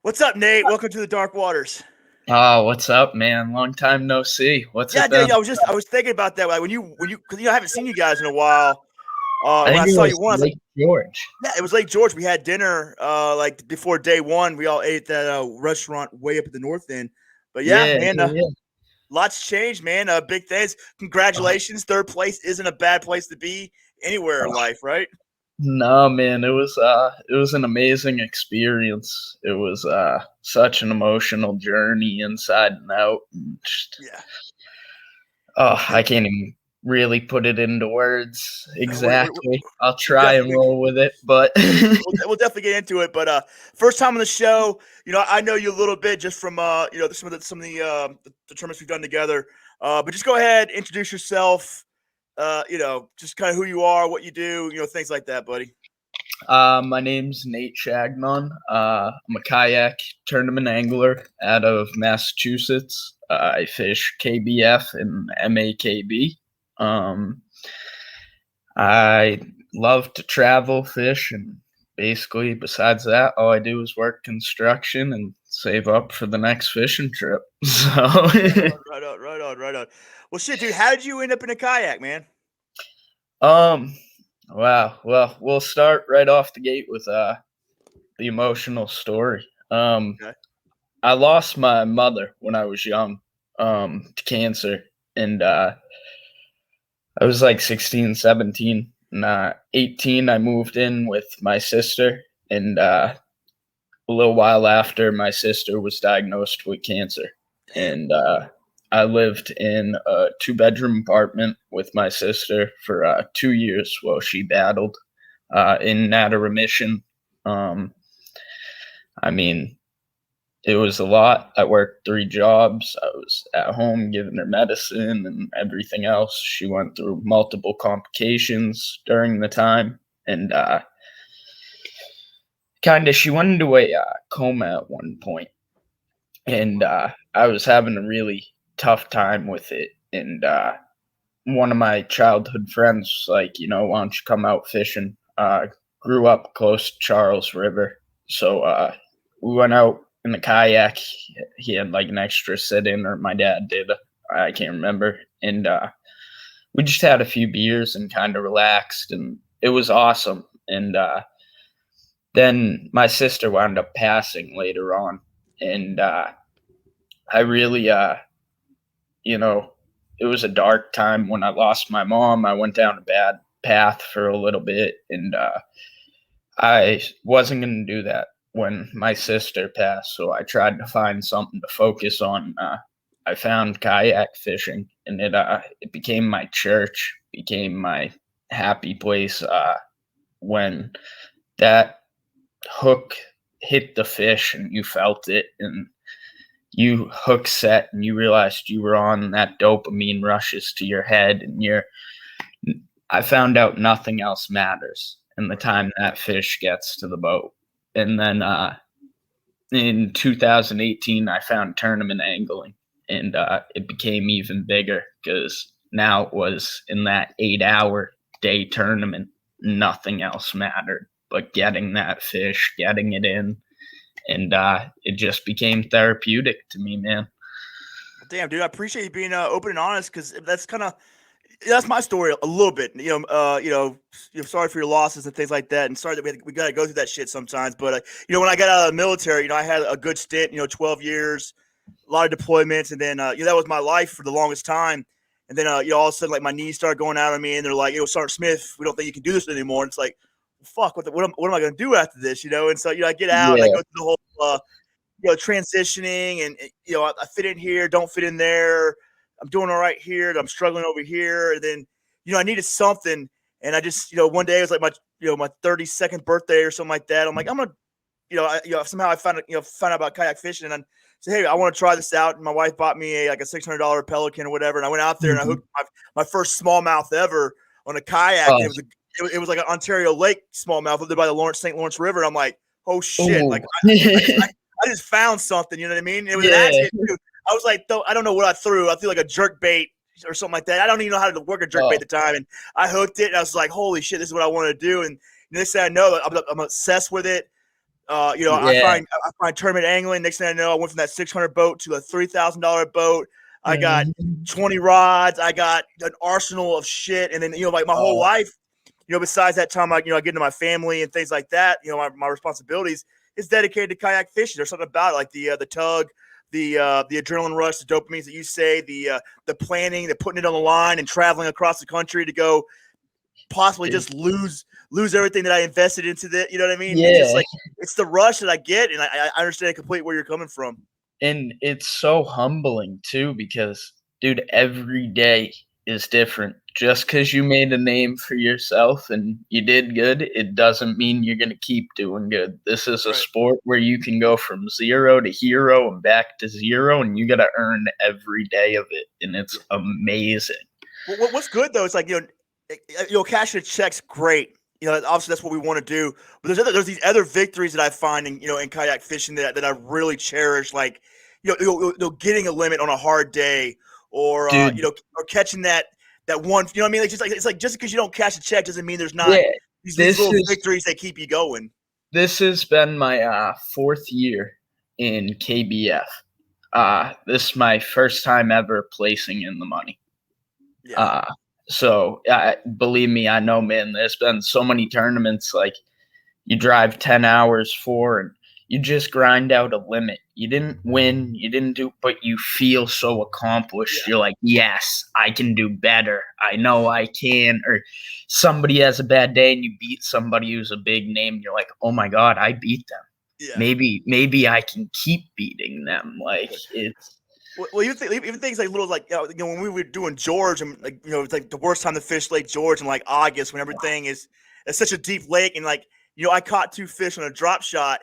What's up, Nate? Welcome to the Dark Waters. Oh, what's up, man? Long time no see. What's Yeah, it dude. been? I was thinking about that. Like because I haven't seen you guys in a while. I When I think it saw you was once, Lake George. yeah, it was Lake George. We had dinner, like before day one. We all ate at that restaurant way up at the north end. But yeah, Yeah, man, yeah, yeah. lots changed, man. Big things. Oh, Congratulations, third place isn't a bad place to be anywhere in oh, life, right? no, man, it was an amazing experience. It was such an emotional journey inside and out. And just, Yeah. oh, I can't even really put it into words We're exactly. I'll we're try and definitely roll with it, but we'll definitely get into it. But first time on the show, I know you a little bit just from some of the tournaments we've done together. But just go ahead, introduce yourself. Just kind of who you are, what you do, things like that, buddy. My name's Nate Chagnon. I'm a kayak tournament angler out of Massachusetts. I fish KBF and MAKB. Um, I love to travel, fish, and basically, besides that, all I do is work construction and save up for the next fishing trip. So, Right on, right on, right on, right on. Well, shit, dude, how did you end up in a kayak, man? um, wow. Well, we'll start right off the gate with the emotional story. Okay. I lost my mother when I was young, to cancer, and, I was, like, 16, 17, and, 18, I moved in with my sister, and, a little while after, my sister was diagnosed with cancer, Damn. and, I lived in a two-bedroom apartment with my sister for, 2 years while she battled, in and out of remission. Um, I mean, it was a lot. I worked 3 jobs. I was at home giving her medicine and everything else. She went through multiple complications during the time, and, kinda she went into a, coma at one point, and, I was having a really tough time with it, and, one of my childhood friends was like, "Why don't you come out fishing?" Grew up close to Charles River, so, we went out in the kayak. He had, like, an extra sit-in, or my dad did, I can't remember, and, we just had a few beers and kinda relaxed, and it was awesome, and, then my sister wound up passing later on, and, I really, you know, it was a dark time when I lost my mom. I went down a bad path for a little bit, and I wasn't going to do that when my sister passed. So I tried to find something to focus on. I found kayak fishing, and it became my church, became my happy place. When that hook hit the fish and you felt it, and you hook set and you realized you were on, that dopamine rushes to your head, and I found out nothing else matters in the Right. time that fish gets to the boat. And then in 2018 I found tournament angling, and it became even bigger because now it was in that 8-hour day tournament, nothing else mattered but getting that fish, getting it in, and it just became therapeutic to me, man. Well, damn, dude, I appreciate you being open and honest because that's my story a little bit. Sorry for your losses and things like that, and sorry that we got to go through that shit sometimes. But when I got out of the military, I had a good stint. 12 years, a lot of deployments, and then that was my life for the longest time. And then all of a sudden, like my knees started going out on me, and they're like, Sergeant Smith, we don't think you can do this anymore. And it's like, fuck, what am I going to do after this? And so I get out and I Yeah. go through the whole transitioning, and I fit in here, don't fit in there. I'm doing all right here. I'm struggling over here. And then, I needed something. And I just, one day it was like my 32nd birthday or something like that. I'm like, I'm going to, somehow I found out about kayak fishing, and I said, hey, I want to try this out. And my wife bought me a $600 Pelican or whatever. And I went out there and I Mhm. hooked my first smallmouth ever on a kayak. Oh, And it was like an Ontario Lake smallmouth up there by the St. Lawrence River. And I'm like, oh shit. ooh. Like I just found something, you know what I mean? It was an Yeah. accident too. I was like, I don't know what I threw. I threw like a jerk bait or something like that. I don't even know how to work a jerk bait Oh, at the time. And I hooked it, and I was like, holy shit, this is what I want to do. And next thing I know, I'm obsessed with it. I Yeah. find tournament angling. Next thing I know, I went from that 600 boat to a $3,000 boat. I got Mhm. 20 rods. I got an arsenal of shit, and then like my whole Oh, life, besides that time, I get into my family and things like that. My responsibilities is dedicated to kayak fishing. There's something about it, like the tug, the adrenaline rush, the dopamines that you say, the planning, the putting it on the line and traveling across the country to go possibly it- just lose everything that I invested into that. You know what I mean? It's just yeah. like it's the rush that I get, and I understand completely where you're coming from. And it's so humbling too because, dude, every day is different. Just because you made a name for yourself and you did good, it doesn't mean you're gonna keep doing good. This is a Right. sport where you can go from 0 to hero and back to 0, and you gotta earn every day of it, and it's Yeah. amazing. What's good though? It's like cashing a check's great. Obviously that's what we want to do. But there's these other victories that I find in kayak fishing that I really cherish. Like getting a limit on a hard day, or Dude, or catching that one. You know what I mean? It's like just because you don't cash a check doesn't mean there's not yeah, these this little is victories that keep you going. this has been my 4th year in KBF. This is my first time ever placing in the money. Yeah, Uh, so believe me, I know, man. There's been so many tournaments like you drive 10 hours for, and you just grind out a limit. You didn't win, you didn't do, but you feel so accomplished. yeah, You're like, yes, I can do better. I know I can. Or somebody has a bad day and you beat somebody who's a big name. And you're like, oh my god, I beat them. yeah. Maybe I can keep beating them. Like it's Well, even things like little like when we were doing George and like it's like the worst time to fish Lake George in like August when everything is it's such a deep lake and like I caught 2 fish on a drop shot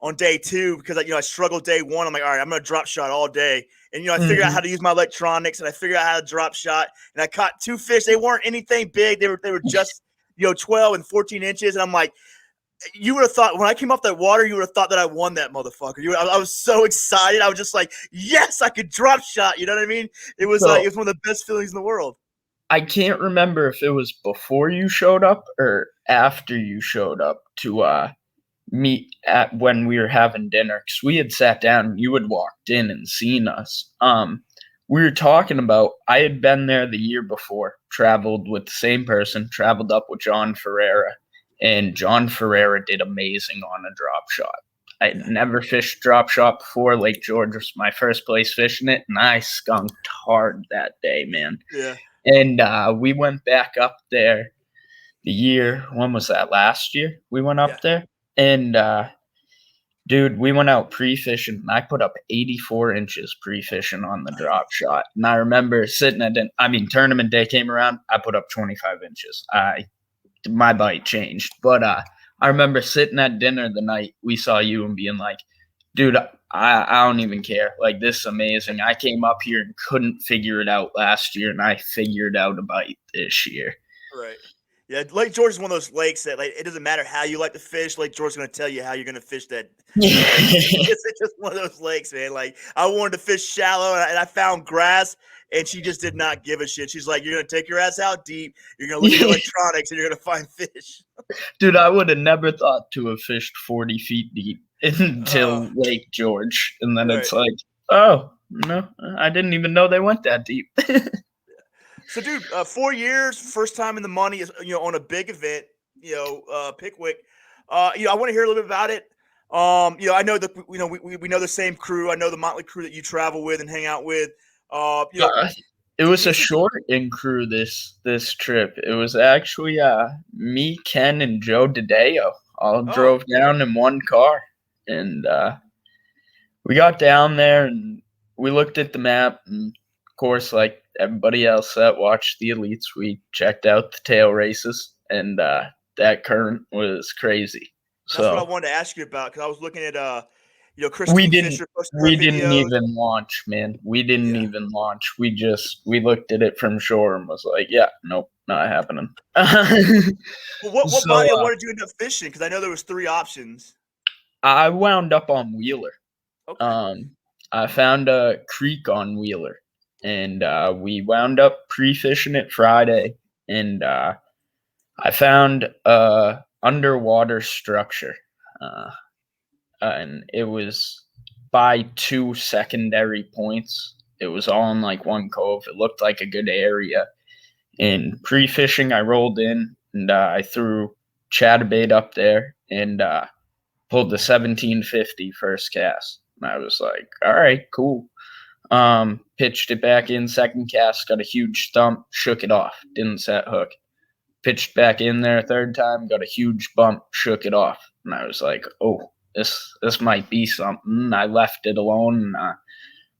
on day 2 because I struggled day 1. I'm like, all right, I'm gonna drop shot all day, and I figured out how Mhm. to use my electronics and I figured out how to drop shot and I caught 2 fish. They weren't anything big. They were just 12 and 14 inches, and I'm like, you would have thought when I came off that water, you would have thought that I won that motherfucker. I was so excited. I was just like, yes, I could drop shot. You know what I mean? It So was one of the best feelings in the world. I can't remember if it was before you showed up or after you showed up to meet at when we were having dinner, because we had sat down, you had walked in and seen us. We were talking about I had been there the year before, traveled with the same person, traveled up with John Ferreira, and John Ferreira did amazing on a drop shot. I had Yeah, never fished drop shot before. Lake George was my first place fishing it, and I skunked hard that day, man. yeah, And we went back up there the year, when was that? Last year we went yeah. up there, and dude, we went out pre-fishing, and I put up 84 inches pre-fishing on the drop shot. And I remember sitting at tournament day came around, I put up 25 inches. My bite changed. But I remember sitting at dinner the night we saw you and being like, dude, I don't even care. Like, this is amazing. I came up here and couldn't figure it out last year, and I figured out a bite this year. Right. Yeah, Lake George is one of those lakes that like it doesn't matter how you like to fish. Lake George is going to tell you how you're going to fish that lake. It's just one of those lakes, man. Like I wanted to fish shallow, and I found grass, and she just did not give a shit. She's like, "You're going to take your ass out deep. You're going to look at your electronics, and you're going to find fish." Dude, I would have never thought to have fished 40 feet deep Uh, until Lake George. And then right. it's like, oh, no, I didn't even know they went that deep. So, dude, 4 years, first time in the money is on a big event. Pickwick. I want to hear a little bit about it. I know that we know the same crew. I know the Motley crew that you travel with and hang out with. You know, Uh, it was a is it? short in crew this trip. It was actually me, Ken, and Joe DeDeo all Oh, drove down in one car. And we got down there and we looked at the map. And of course, like everybody else that watched the elites, we checked out the tail races. And that current was crazy. that's what I So wanted to ask you about because I was looking at we Christine didn't Fisher posting her we didn't videos. even launch, man. We didn't Yeah. even launch. We looked at it from shore and was like, yeah, nope, not happening. Well, what So body of water did you end up fishing? Because I know there was 3 options. I wound up on Wheeler. Okay. Um, I found a creek on Wheeler, and we wound up pre-fishing it Friday, and I found a underwater structure. Uh, and it was by 2 secondary points. It was all in, like, one cove. It looked like a good area. And pre-fishing, I rolled in, and, I threw chatterbait up there and, pulled the 1750 first cast. And I was like, "Alright, cool." Pitched it back in, second cast, got a huge thump, shook it off, didn't set hook. Pitched back in there third time, got a huge bump, shook it off. And I was like, "Oh, this might be something." I left it alone. And,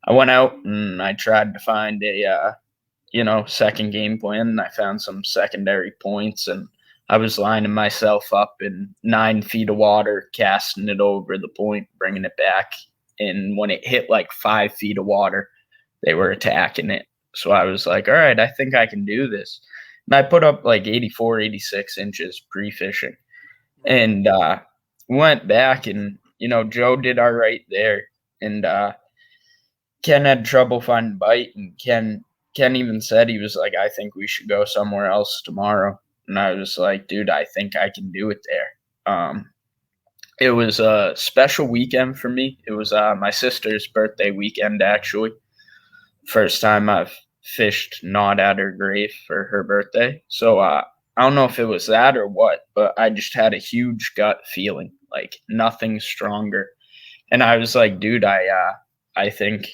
I went out and I tried to find a second game plan. And I found some secondary points, and I was lining myself up in 9 feet of water, casting it over the point, bringing it back. And when it hit like 5 feet of water, they were attacking it. So I was like, all right, I think I can do this. And I put up like 84, 86 inches pre-fishing. And went back, and Joe did all right there. And Ken had trouble finding bite, and Ken even said, he was like, I think we should go somewhere else tomorrow. And I was like, dude, I think I can do it there. It was a special weekend for me. It was my sister's birthday weekend, actually. First time I've fished not at her grave for her birthday. So I don't know if it was that or what, but I just had a huge gut feeling, like nothing stronger. And I was like, dude, I think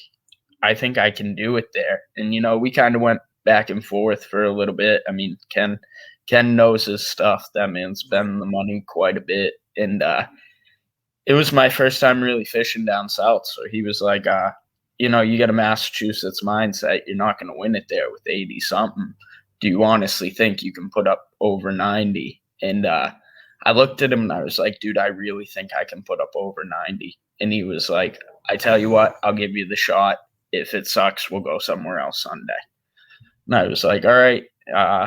I can do it there. And we kind of went back and forth for a little bit. I mean, Ken knows his stuff. That man's spending the money quite a bit. And it was my first time really fishing down south. So he was like, you got a Massachusetts mindset. You're not going to win it there with 80 something. Do you honestly think you can put up over 90? And I looked at him and I was like, dude, I really think I can put up over 90. And he was like, I tell you what, I'll give you the shot. If it sucks, we'll go somewhere else Sunday. And I was like, all right.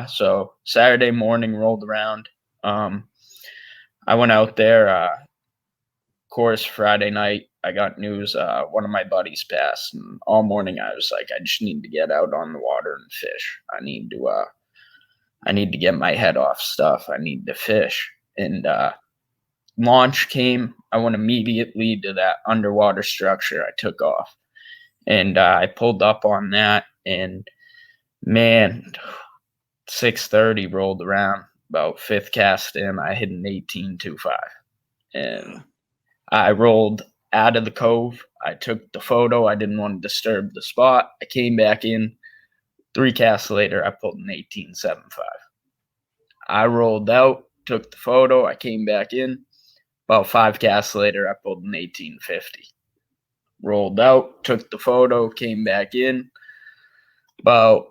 So Saturday morning rolled around. I went out there. Of course, Friday night, I got news. One of my buddies passed, and all morning I was like, I just need to get out on the water and fish. I need to get my head off stuff. I need to fish. And launch came. I went immediately to that underwater structure. I took off. And I pulled up on that, and man, 6:30 rolled around. About fifth cast in, I hit an 18.25, and I rolled out of the cove. I took the photo. I didn't want to disturb the spot. I came back in. 3 casts later, I pulled an 18.75. I rolled out, took the photo. I came back in. About 5 casts later, I pulled an 18.50. Rolled out, took the photo, came back in. About,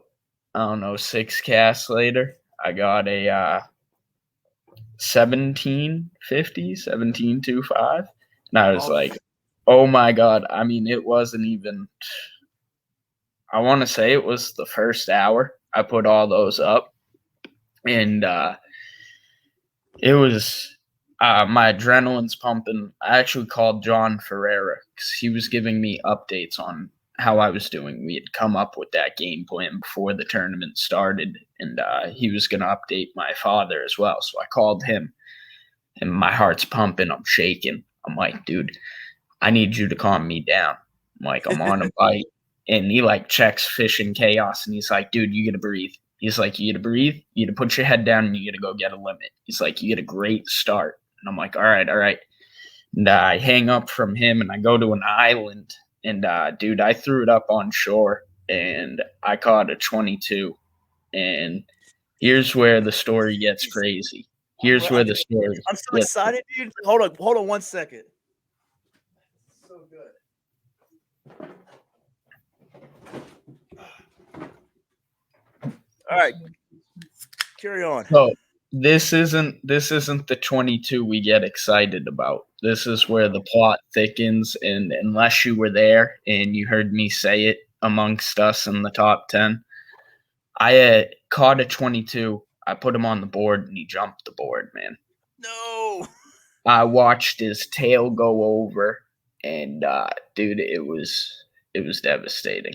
6 casts later, I got a 17.50, 17.25. And I was like, oh my God. I mean, it wasn't even, I want to say it was the first hour I put all those up. And it was, my adrenaline's pumping. I actually called John Ferreira because he was giving me updates on how I was doing. We had come up with that game plan before the tournament started, and he was going to update my father as well. So I called him, and my heart's pumping. I'm shaking. I'm like, dude, I need you to calm me down. I'm like, I'm on a bite. And he like checks Fishing Chaos, and he's like, dude, you got to breathe. He's like, you got to breathe. You got to put your head down, and you got to go get a limit. He's like, you get a great start. And I'm like, all right. And I hang up from him, and I go to an island. And, dude, I threw it up on shore, and I caught a 22. And here's where the story gets crazy. I'm so excited, dude. Hold on 1 second. So good. All right, carry on. So this isn't the 22 we get excited about. This is where the plot thickens, and unless you were there and you heard me say it amongst us in the top 10, I had caught a 22. I put him on the board, and he jumped the board, man. No. I watched his tail go over, and dude, it was devastating.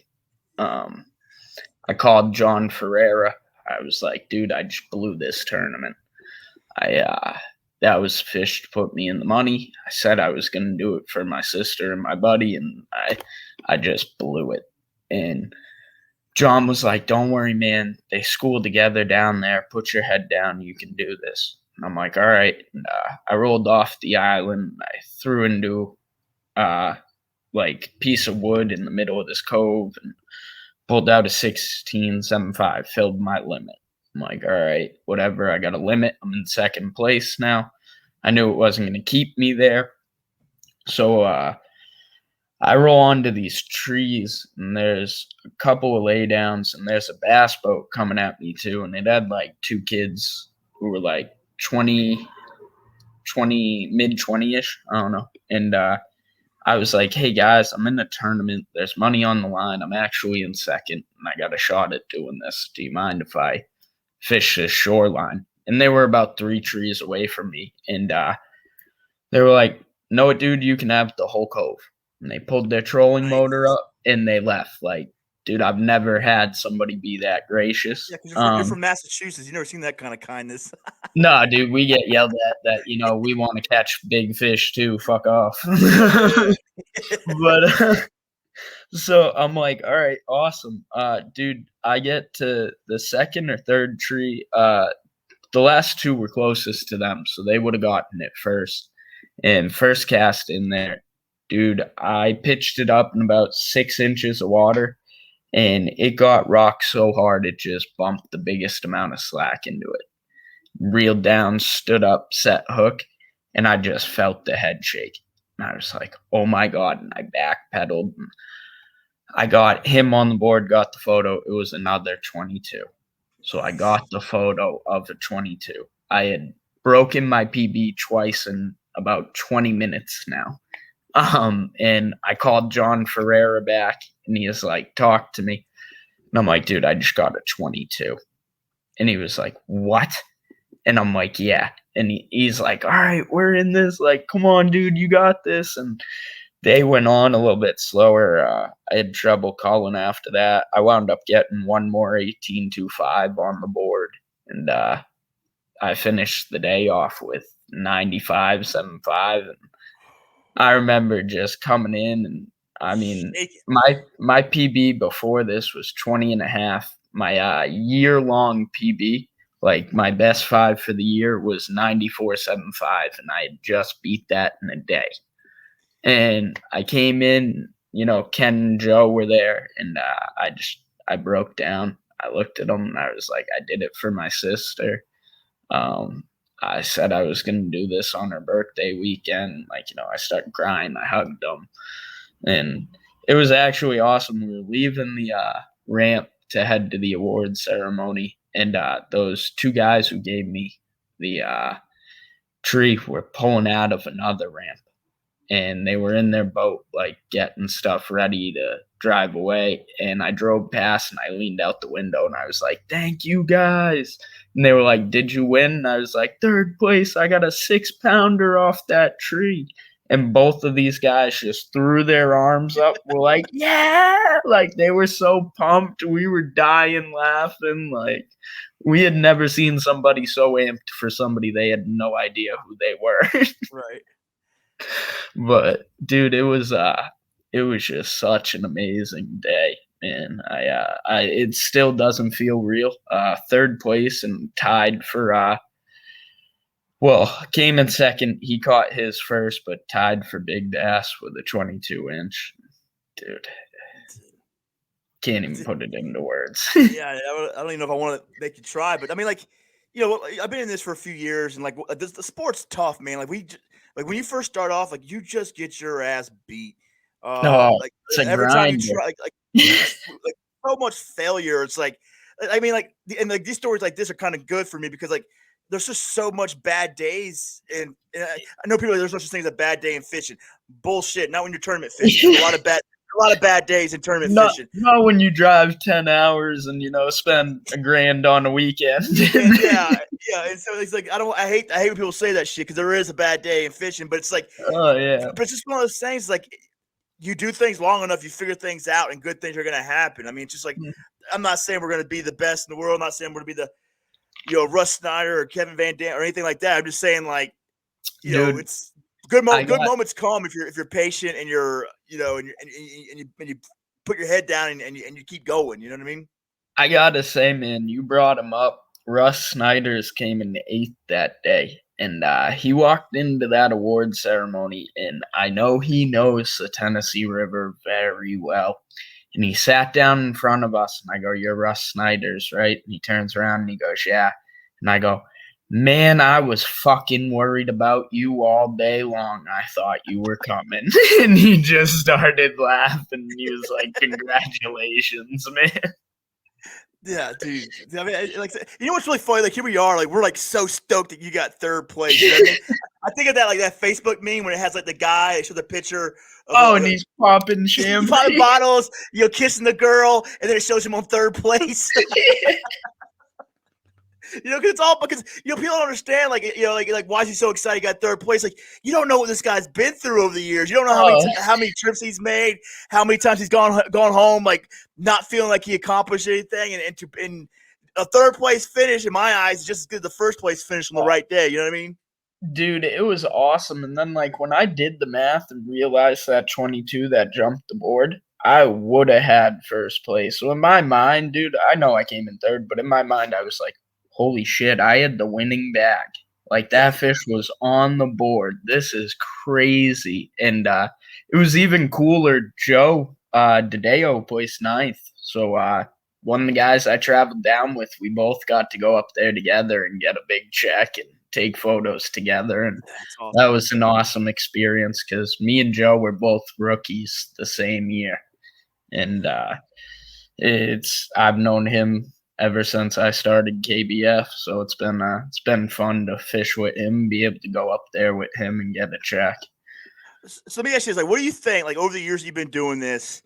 I called John Ferreira. I was like, dude, I just blew this tournament. that was fish to put me in the money. I said I was going to do it for my sister and my buddy, and I just blew it. And John was like, "Don't worry, man. They school together down there. Put your head down. You can do this." And I'm like, "All right." And, I rolled off the island. I threw into like piece of wood in the middle of this cove and pulled out a 16.75, filled my limit. I'm like, all right, whatever. I got a limit. I'm in second place now. I knew it wasn't going to keep me there. So I roll onto these trees, and there's a couple of laydowns, and there's a bass boat coming at me too. And it had like two kids who were like 20, mid 20-ish. I don't know. And I was like, hey guys, I'm in a tournament. There's money on the line. I'm actually in second, and I got a shot at doing this. Do you mind if I fish this shoreline? And they were about 3 trees away from me. And they were like, no, dude, you can have the whole cove. And they pulled their trolling motor up and they left. Like, dude, I've never had somebody be that gracious. Yeah, because you're from Massachusetts. You've never seen that kind of kindness. No, dude, we get yelled at that, we want to catch big fish too. Fuck off. But so I'm like, all right, awesome. Dude, I get to the second or third tree. The last 2 were closest to them, so they would have gotten it first. And first cast in there, dude, I pitched it up in about 6 inches of water, and it got rocked so hard it just bumped the biggest amount of slack into it. Reeled down, stood up, set hook, and I just felt the head shake. And I was like, oh my God. And I backpedaled. And I got him on the board, got the photo. It was another 22. So I got the photo of a 22. I had broken my PB twice in about 20 minutes now. And I called John Ferreira back, and he was like, talk to me. And I'm like, dude, I just got a 22. And he was like, what? And I'm like, yeah. And he's like, all right, we're in this. Like, come on, dude, you got this. And they went on a little bit slower. I had trouble calling after that. I wound up getting one more 18.25 on the board. And I finished the day off with 95.75. And I remember just coming in, and I mean, my PB before this was 20.5. My year-long PB, like my best 5 for the year, was 94.75, and I had just beat that in a day. And I came in, Ken and Joe were there, and I broke down. I looked at them, and I was like, I did it for my sister. I said I was going to do this on her birthday weekend. Like, I started crying. I hugged them. And it was actually awesome. We were leaving the ramp to head to the award ceremony. And those 2 guys who gave me the tree were pulling out of another ramp. And they were in their boat, like, getting stuff ready to drive away. And I drove past, and I leaned out the window, and I was like, thank you, guys. And they were like, did you win? And I was like, 3rd place. I got a 6-pounder off that tree. And both of these guys just threw their arms up. Were like, yeah. Like, they were so pumped. We were dying laughing. Like, we had never seen somebody so amped for somebody they had no idea who they were. Right. But dude, it was just such an amazing day, man. It still doesn't feel real. 3rd place and tied for came in second. He caught his first, but tied for big bass with a 22-inch. Dude, can't even put it into words. Yeah, I don't even know if I want to make you try, but I mean, like, I've been in this for a few years, and like, the sport's tough, man. Like, when you first start off, like, you just get your ass beat. Like, it's a every grind. time you try, like so much failure. It's like, I mean, like, and like these stories like this are kind of good for me because like there's just so much bad days, and I know people there's no such thing as a bad day in fishing. Bullshit. Not when you're tournament fishing. There's a lot of bad days in tournament fishing. Not when you drive 10 hours and spend $1,000 on a weekend. yeah. And so it's like I hate when people say that shit because there is a bad day in fishing, but it's like, oh yeah, but it's just one of those things. Like, you do things long enough, you figure things out, and good things are gonna happen. I mean, it's just like I'm not saying we're gonna be the best in the world. I'm not saying we're gonna be the Russ Snyder or Kevin Van Dam or anything like that. I'm just saying, like, Dude, it's I good got moments come if you're patient and you're and you put your head down and you keep going. You know what I mean? I gotta say, man, you brought him up. Russ Snyder's came in 8th that day, and he walked into that award ceremony, and I know he knows the Tennessee River very well. And he sat down in front of us, and I go, "You're Russ Snyder's, right?" And he turns around and he goes, "Yeah." And I go, "Man, I was fucking worried about you all day long. I thought you were coming." And he just started laughing. He was like, "Congratulations, man." Yeah, dude. I mean, like, you know what's really funny? Like, here we are. Like, we're like so stoked that you got third place. You know what I mean? I think of that like that Facebook meme when it has like the guy. They show the picture of Oh, and he's popping popping champagne. bottles, kissing the girl, and then it shows him on third place. Because it's all because people don't understand. Like, like why is he so excited? He got third place. Like, you don't know what this guy's been through over the years. You don't know Oh, how many trips he's made, how many times he's gone home, like not feeling like he accomplished anything, and a third place finish in my eyes is just as good as the first place finish on the right day. You know what I mean? dude, it was awesome. And then, like, when I did the math and realized that 22 that jumped the board, I would have had first place. So in my mind, dude, I know I came in third, but in my mind, I was like, holy shit, I had the winning bag. Like, Yeah. that fish was on the board. This is crazy. And it was even cooler. Joe Dideo placed ninth. So one of the guys I traveled down with, we both got to go up there together and get a big check and take photos together. And That's that awesome. was an awesome experience because me and Joe were both rookies the same year. And I've known him ever since I started KBF, so it's been fun to fish with him, be able to go up there with him and get a check. So let me ask you this: like, what do you think? Like over the years you've been doing this,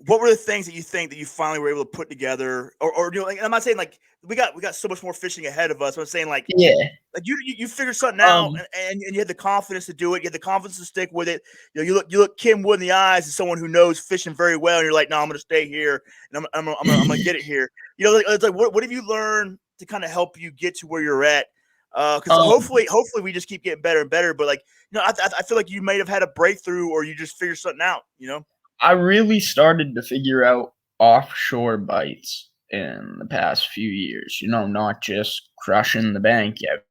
what were the things that you think that you finally were able to put together, or like, I'm not saying like we got so much more fishing ahead of us. I'm saying Yeah. like you figured something out, Um, and you had the confidence to do it. You had the confidence to stick with it. You look Kim Wood in the eyes as someone who knows fishing very well, and you're like, no, I'm going to stay here, and I'm gonna get it here. It's like what have you learned to kind of help you get to where you're at? Because um, hopefully we just keep getting better and better. But like I feel like you might have had a breakthrough, or you just figured something out. I really started to figure out offshore bites in the past few years, not just crushing the bank yet.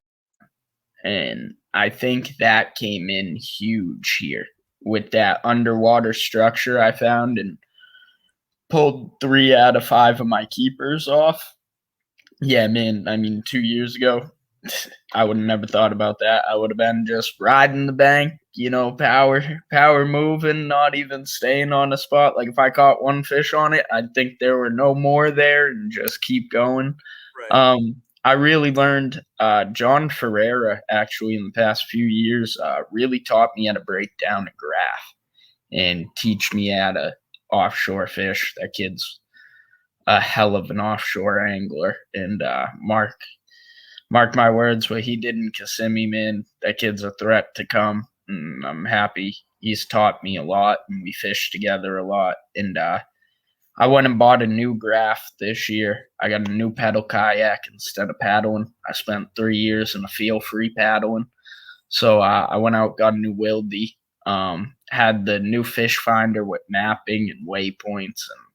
And I think that came in huge here with that underwater structure I found and pulled 3 out of 5 of my keepers off. Yeah, man, I mean, 2 years ago, I would have never thought about that. I would have been just riding the bank, power moving, not even staying on the spot. Like, if I caught one fish on it, I'd think there were no more there and just keep going. Right. I really learned, John Ferreira, actually, in the past few years, really taught me how to break down a graph and teach me how to offshore fish. That kid's a hell of an offshore angler. And mark my words, what he did in Kissimmee, man, that kid's a threat to come. And I'm happy he's taught me a lot, and we fish together a lot. And I went and bought a new graph this year. I got a new pedal kayak instead of paddling. I spent 3 years in a feel-free paddling. So I went out, got a new Wildy, had the new fish finder with mapping and waypoints, and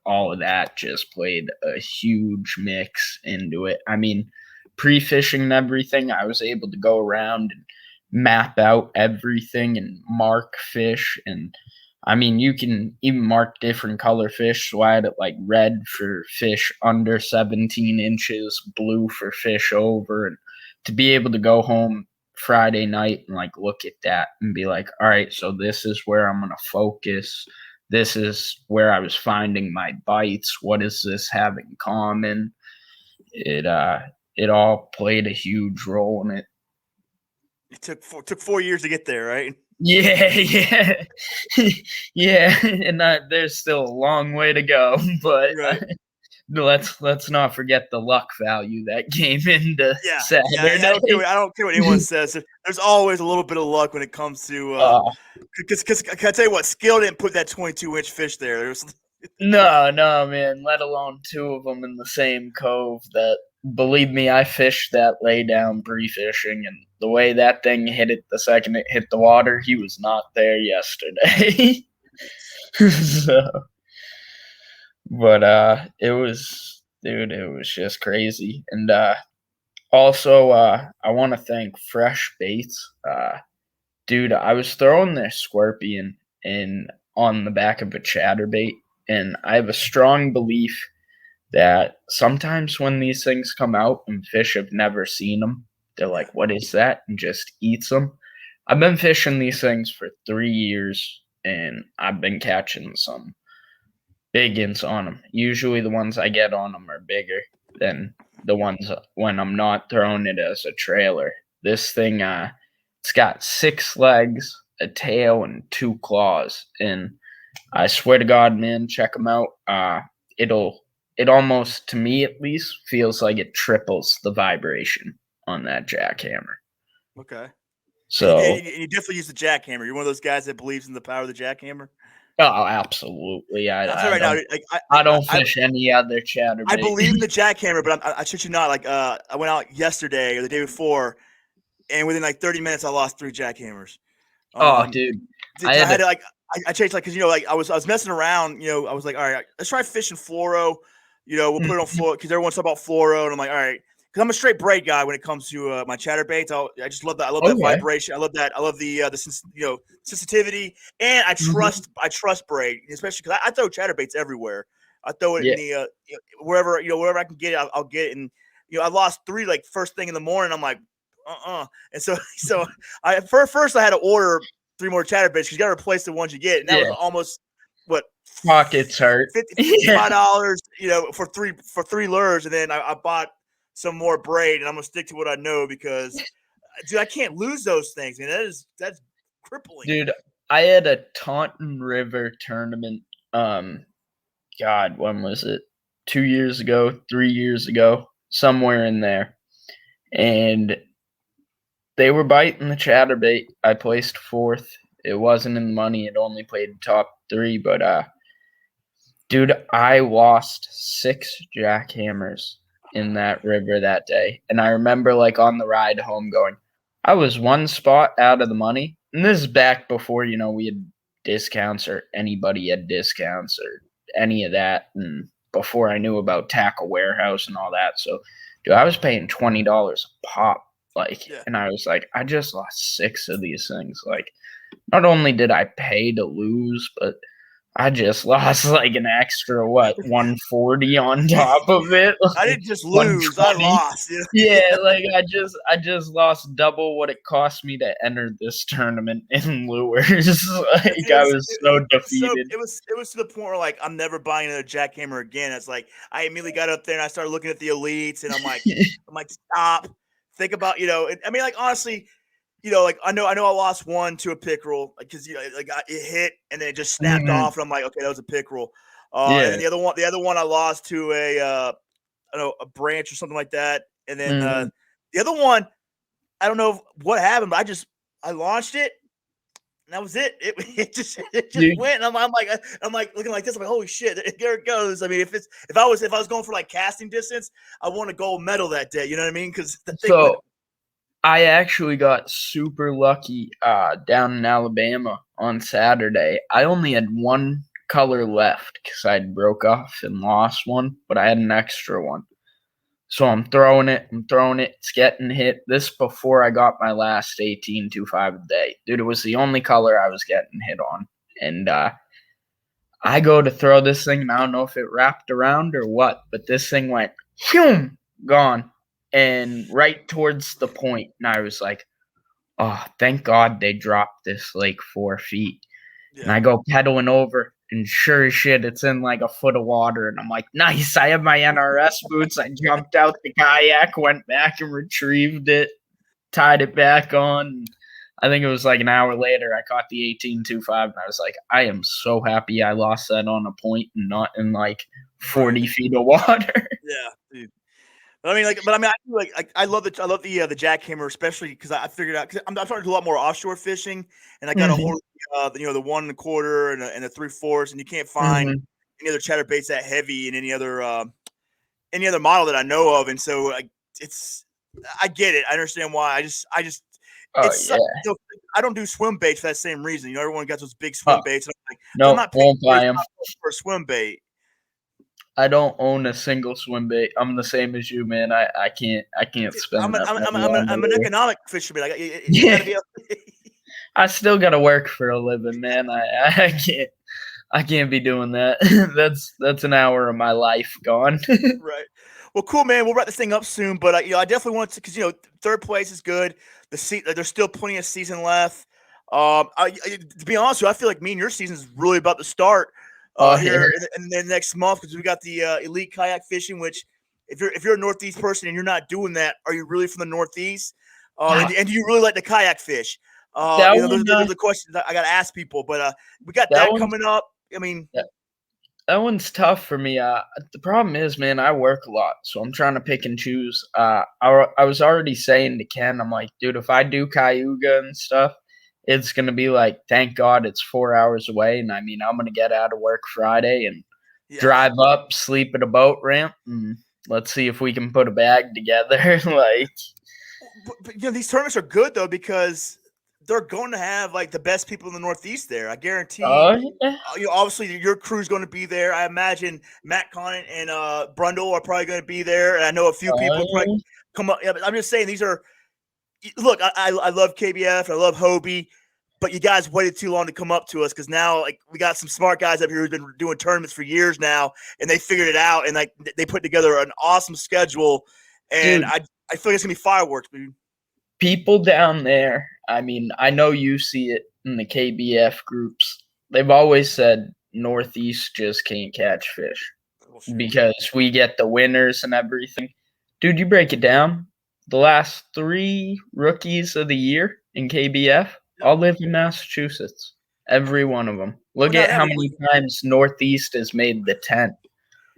all of that just played a huge mix into it. I mean, pre-fishing and everything, I was able to go around and map out everything and mark fish. And I mean, you can even mark different color fish. So I had it like red for fish under 17 inches, blue for fish over. And to be able to go home Friday night and like look at that and be like, all right, so this is where I'm going to focus. This is where I was finding my bites. What does this have in common? It all played a huge role in it. It took 4 years to get there, right? Yeah, yeah, yeah, and there's still a long way to go, but Right. let's not forget the luck value that came into Yeah, yeah. Saturday. I don't care what anyone says. There's always a little bit of luck when it comes to uh, because can I tell you what? Skill didn't put that 22-inch fish there. There's no, no, man. Let alone two of them in the same cove. That believe me, I fished that lay down pre-fishing, and the way that thing hit it the second it hit the water, he was not there yesterday. So, but it was, dude, it was just crazy. And also, I want to thank Fresh Baits. Dude, I was throwing this scorpion in on the back of a chatterbait, and I have a strong belief that sometimes when these things come out and fish have never seen them, they're like, "What is that?" and just eats them. I've been fishing these things for 3 years, and I've been catching some big ins on them. Usually, the ones I get on them are bigger than the ones when I'm not throwing it as a trailer. This thing, it's got 6 legs, a tail, and 2 claws, and I swear to God, man, check them out. It almost, to me at least, feels like it triples the vibration on that jackhammer. Okay. So, And you definitely use the jackhammer. You're one of those guys that believes in the power of the jackhammer. oh, absolutely. I'm sorry right now. Like I don't fish any other I chatterbait. believe in the jackhammer, but I shit you not. Like I went out yesterday or the day before, and within like 30 minutes, I lost 3 jackhammers. Oh, dude, I I had had to. to like I changed like because like I was messing around. I was like, all right, let's try fishing fluoro. We'll put it on fluoro because everyone's talking about fluoro, and I'm like, all right, because I'm a straight braid guy when it comes to my chatterbaits. I just love that. I love that Okay. vibration. I love that. I love the sensitivity, and I trust braid, especially because I throw chatterbaits everywhere. I throw it in Yeah. the wherever I can get it, I'll get it. And I lost 3 like first thing in the morning. I'm like, and so I first I had to order 3 more chatterbaits because you got to replace the ones you get, and that was Yeah. almost what Pockets hurt. Yeah. $55, for three lures, and then I bought some more braid, and I'm gonna stick to what I know because, dude, I can't lose those things, man. That's crippling. Dude, I had a Taunton River tournament. God, when was it? 2 years ago, 3 years ago, somewhere in there, and they were biting the chatterbait. I placed 4th. It wasn't in the money. It only played top 3, but dude, I lost 6 jackhammers in that river that day, and I remember, like, on the ride home going, I was 1 spot out of the money, and this is back before, we had discounts or anybody had discounts or any of that, and before I knew about Tackle Warehouse and all that, so, dude, I was paying $20 a pop, like, Yeah. and I was like, I just lost 6 of these things, like, not only did I pay to lose, but I just lost like an extra 140 on top of it, I like didn't just lose; I 120. lost. Yeah, like I just lost double what it cost me to enter this tournament in lures. Like I was so defeated. It was to the point where like I'm never buying another jackhammer again. It's like I immediately got up there and I started looking at the elites, and I'm like, stop. Think about I mean, like honestly, like I know I lost one to a pickerel because it hit and then it just snapped Mhm. off, and I'm like, okay, that was a pickerel. And then Yeah. the other one I lost to I don't know, a branch or something like that, and then Mhm. the other one I don't know what happened, but I launched it. And that was it. It just Dude, went. And I'm like looking like this. I'm like, holy shit, there it goes. I mean, if I was going for like casting distance, I won a gold medal that day. You know what I mean? Because the thing went. so I actually got super lucky down in Alabama on Saturday. I only had 1 color left because I broke off and lost one, but I had an extra one. So I'm throwing it, it's getting hit. This before I got my last 18.25 a day. Dude, it was the only color I was getting hit on. And I go to throw this thing, and I don't know if it wrapped around or what, but this thing went, phew, gone. And right towards the point, and I was like, oh, thank God they dropped this like 4 feet. And Yeah. I go pedaling over, and sure as shit, it's in like a foot of water. And I'm like, nice, I have my NRS boots. I jumped out the kayak, went back and retrieved it, tied it back on. I think it was like an hour later, I caught the 18.25, and I was like, I am so happy I lost that on a point and not in like 40 Right. feet of water. Yeah, dude. But I mean, I love the jackhammer, especially because I figured out because I'm starting to do a lot more offshore fishing, and I got a Mhm, hold of the 1 1/4 and the 3/4, and you can't find mhm. any other chatterbaits that heavy in any other model that I know of, and so it's I get it. I understand why. I just Oh it's yeah. you know, I don't do swim baits for that same reason. You know, everyone got those big Oh swim baits. And I'm like, but I'm no, not paying won't buy them. $35 for a swim bait. I don't own a single swim bait. I'm the same as you, man. I can't spend that money on I'm an it. economic fisherman. Like, you got to Yeah, be able. I still gotta work for a living, man. I can't be doing that. That's an hour of my life gone. Right. Well, cool, man. We'll wrap this thing up soon, but you know, I definitely want to because you know, third place is good. There's still plenty of season left. To be honest with you, I feel like me and your season is really about to start Oh yeah, here in the next month because we got the elite kayak fishing. Which, if you're a Northeast person and you're not doing that, are you really from the Northeast? And do you really like the kayak fish? that You know, one. those are the questions that I got to ask people. But we got That that one. coming up. I mean, That one's tough for me. The problem is, man, I work a lot, so I'm trying to pick and choose. I was already saying to Ken, I'm like, dude, if I do Cayuga and stuff, it's gonna be like, thank God it's 4 hours away, and I mean, I'm gonna get out of work Friday and yes. drive up, sleep at a boat ramp, and let's see if we can put a bag together. Like, But, you know, these tournaments are good though because they're going to have like the best people in the Northeast there. I guarantee. oh yeah, You know, obviously your crew's going to be there. I imagine Matt Conant and Brundle are probably going to be there, and I know a few people probably oh, come up. Yeah, but I'm just saying these are. Look, I love KBF. I love Hobie. But you guys waited too long to come up to us because now, like, we got some smart guys up here who've been doing tournaments for years now, and they figured it out, and like they put together an awesome schedule. And dude. I feel like it's gonna be fireworks, dude. People down there, I mean, I know you see it in the KBF groups. They've always said Northeast just can't catch fish Bullshit. because we get the winners and everything. Dude, you break it down. The last 3 rookies of the year in KBF Yep. all live in Massachusetts. Every one of them. Well, Look now at that how many times Northeast has made the 10.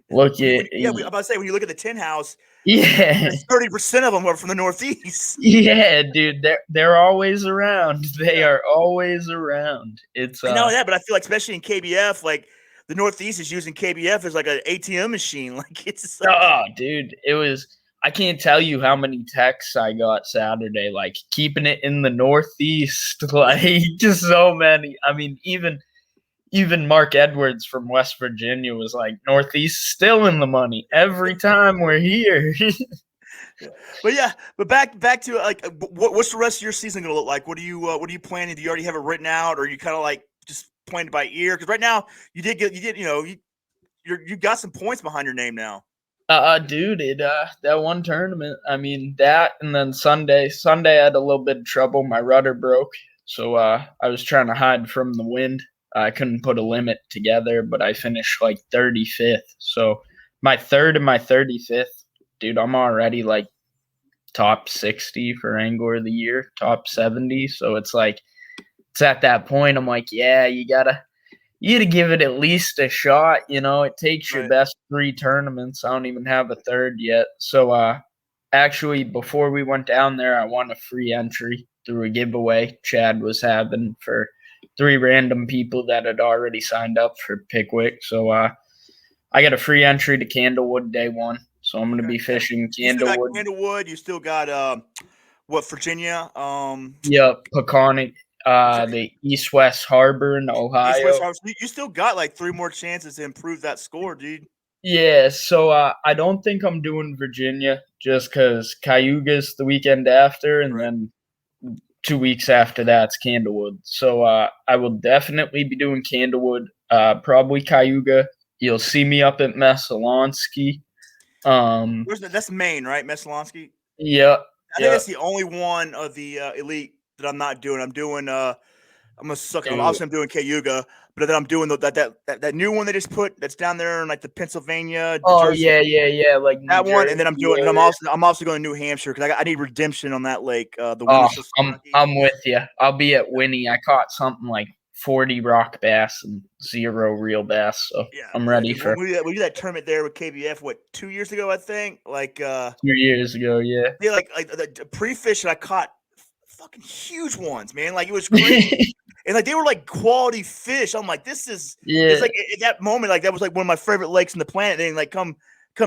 Look at, I'm about to say when you look at the tin house, yeah. 30% of them are from the Northeast. Yeah, dude, they're always around. They Yeah, are always around. It's I know that, but I feel like especially in KBF, like the Northeast is using KBF as like an ATM machine. Like it's just like oh, dude, it was. I can't tell you how many texts I got Saturday, like keeping it in the Northeast, like just so many. I mean, even Mark Edwards from West Virginia was like, Northeast still in the money every time we're here. but yeah, but back to like what's the rest of your season gonna look like? What are you planning? Do you already have it written out, or are you kind of like just playing it by ear? Because right now you got some points behind your name now. Dude, that one tournament, I mean that, and then Sunday I had a little bit of trouble. My rudder broke, so I was trying to hide from the wind. I couldn't put a limit together, but I finished like 35th. So my third and my 35th, dude, I'm already like top 60 for Angler of the Year, top 70. So it's like it's at that point. I'm like, yeah, you gotta give it at least a shot. You know, it takes your Right. best 3 tournaments. I don't even have a third yet. So actually before we went down there, I won a free entry through a giveaway Chad was having for 3 random people that had already signed up for Pickwick. So I got a free entry to Candlewood day one. So I'm gonna Okay. be Yeah. fishing You still got Candlewood. Candlewood. You still got what Virginia? Yep, Peconic, the East West Harbor in East West Ohio. Harvest. You still got like three more chances to improve that score, dude. Yeah, so I don't think I'm doing Virginia just because Cayuga's the weekend after, and Right. then 2 weeks after that's Candlewood. So I will definitely be doing Candlewood, probably Cayuga. You'll see me up at Messalonsky. That's Maine, right? Messalonsky. Yeah, I think yeah, that's the only one of the elite that I'm not doing. I'm doing. I'm gonna suck. dude. Obviously, I'm doing Cayuga, but then I'm doing that new one they just put that's down there in like the Pennsylvania, Oh Jersey. yeah, like New That one, and Jersey then I'm doing. And area. I'm also going to New Hampshire because I need redemption on that lake. The Oh, Winnipesaukee. I'm with you. I'll be at Winnie. I caught something like 40 rock bass and 0 real bass, so I'm Yeah. ready Dude, for we did that tournament there with KBF. What 2 years ago? I think. Like 2 years ago. Yeah. yeah, like the pre-fish, and I caught fucking huge ones, man. Like it was crazy. And like they were like quality fish. I'm like, this is it's Yeah. like at that moment, like that was like one of my favorite lakes in the planet. And like come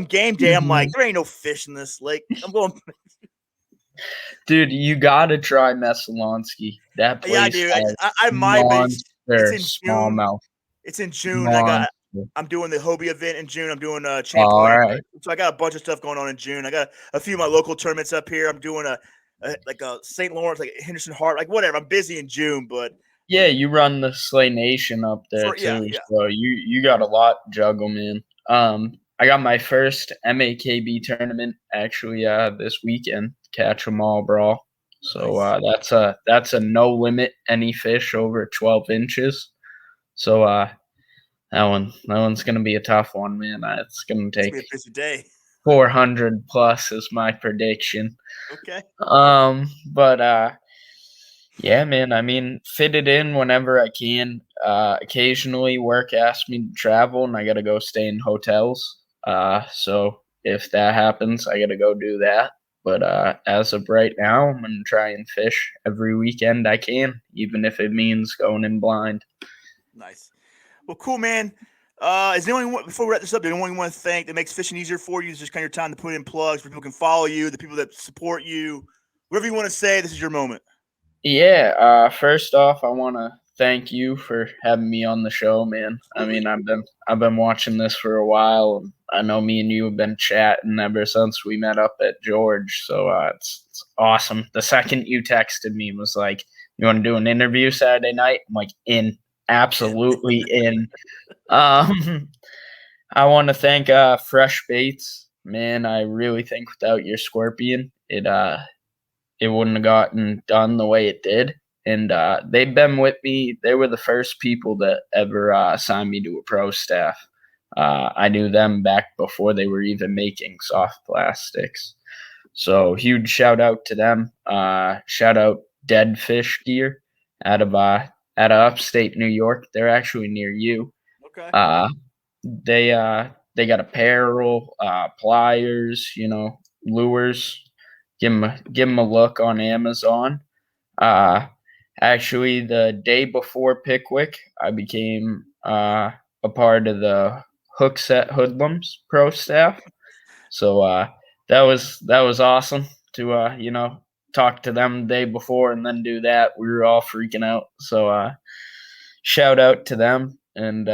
game day, I'm like, Mhm. there ain't no fish in this lake. I'm going Dude, you gotta try Messalonsky. That Yeah, I place do. has I might, but it's monster in June. smallmouth. It's in June. Monster. I'm doing the Hobie event in June. I'm doing All Champlain, right. so I got a bunch of stuff going on in June. I got a few of my local tournaments up here. I'm doing a St. Lawrence, like Henderson Hart, like whatever. I'm busy in June, but Yeah, you run the Slay Nation up there for yeah, too, yeah, so you got a lot to juggle, man. I got my first MAKB tournament actually this weekend, Catch 'em All Brawl. So nice. that's a no limit any fish over 12 inches. So that one's gonna be a tough one, man. It's gonna It's take gonna be a busy day. 400 plus is my prediction. Okay. But yeah, man. I mean, fit it in whenever I can. Occasionally, work asks me to travel, and I gotta go stay in hotels. So if that happens, I gotta go do that. But as of right now, I'm gonna try and fish every weekend I can, even if it means going in blind. Nice. Well, cool, man. Is there anyone before we wrap this up? Is there anyone you want to thank that makes fishing easier for you? It's just kind of your time to put in plugs where people can follow you, the people that support you, whatever you want to say. This is your moment. Yeah, first off, I want to thank you for having me on the show, man. I Absolutely. mean, I've been watching this for a while, and I know me and you have been chatting ever since we met up at George. So it's awesome. The second you texted me was like, "You want to do an interview Saturday night?" I'm like, "In, absolutely in." Um, I want to thank Fresh Baits, man. I really think without your scorpion, it wouldn't have gotten done the way it did. And they've been with me. They were the first people that ever signed me to a pro staff. I knew them back before they were even making soft plastics. So huge shout out to them. Shout out Dead Fish Gear out of upstate New York. They're actually near you. Okay. Uh, they got apparel, pliers, lures. Give 'em a look on Amazon. Uh, Actually, the day before Pickwick, I became a part of the Hookset Hoodlums pro staff. So that was awesome to talk to them the day before and then do that. We were all freaking out. So shout out to them and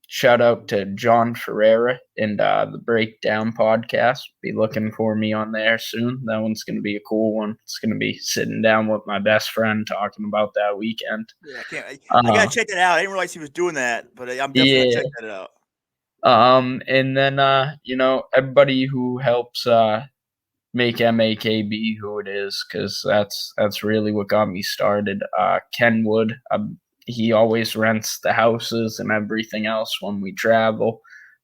shout out to John Ferreira and the Breakdown podcast. Be looking for me on there soon. That one's going to be a cool one. It's going to be sitting down with my best friend talking about that weekend. Yeah, I can't. I Uh, gotta check that out. I didn't realize he was doing that, but I'm definitely gonna yeah. check that out. And then everybody who helps make MAKB who it is, because that's really what got me started. Ken Wood, he always rents the houses and everything else when we travel.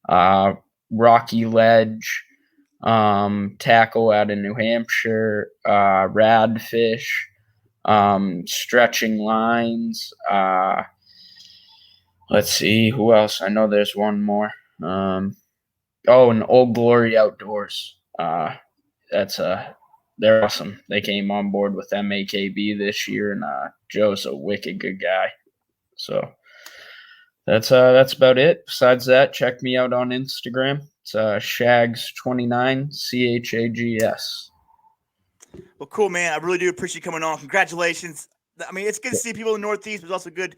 Uh, Rocky Ledge, Tackle out of New Hampshire, Radfish, Stretching Lines. Let's see who else. I know there's one more. And Old Glory Outdoors. That's they're awesome. They came on board with MAKB this year, and Joe's a wicked good guy. So that's about it. Besides that, check me out on Instagram. It's Shags29 CHAGS. Well, cool, man. I really do appreciate you coming on. Congratulations. I mean, it's good to see people in the Northeast, but it's also good.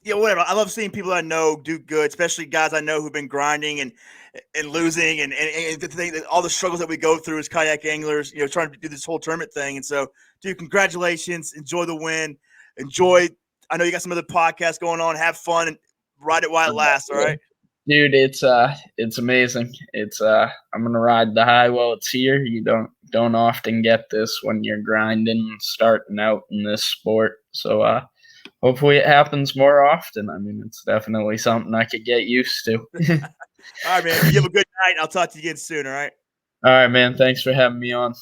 Yeah, whatever. I love seeing people I know do good, especially guys I know who've been grinding and losing and the thing that all the struggles that we go through as kayak anglers, trying to do this whole tournament thing. And so, dude, congratulations. Enjoy the win. Enjoy. I know you got some other podcasts going on. Have fun and ride it while it lasts. All right. Dude, it's amazing. I'm gonna ride the high while it's here. You don't often get this when you're grinding and starting out in this sport. So hopefully it happens more often. I mean, it's definitely something I could get used to. All right, man. You have a good night. I'll talk to you again soon. All right. All right, man. Thanks for having me on.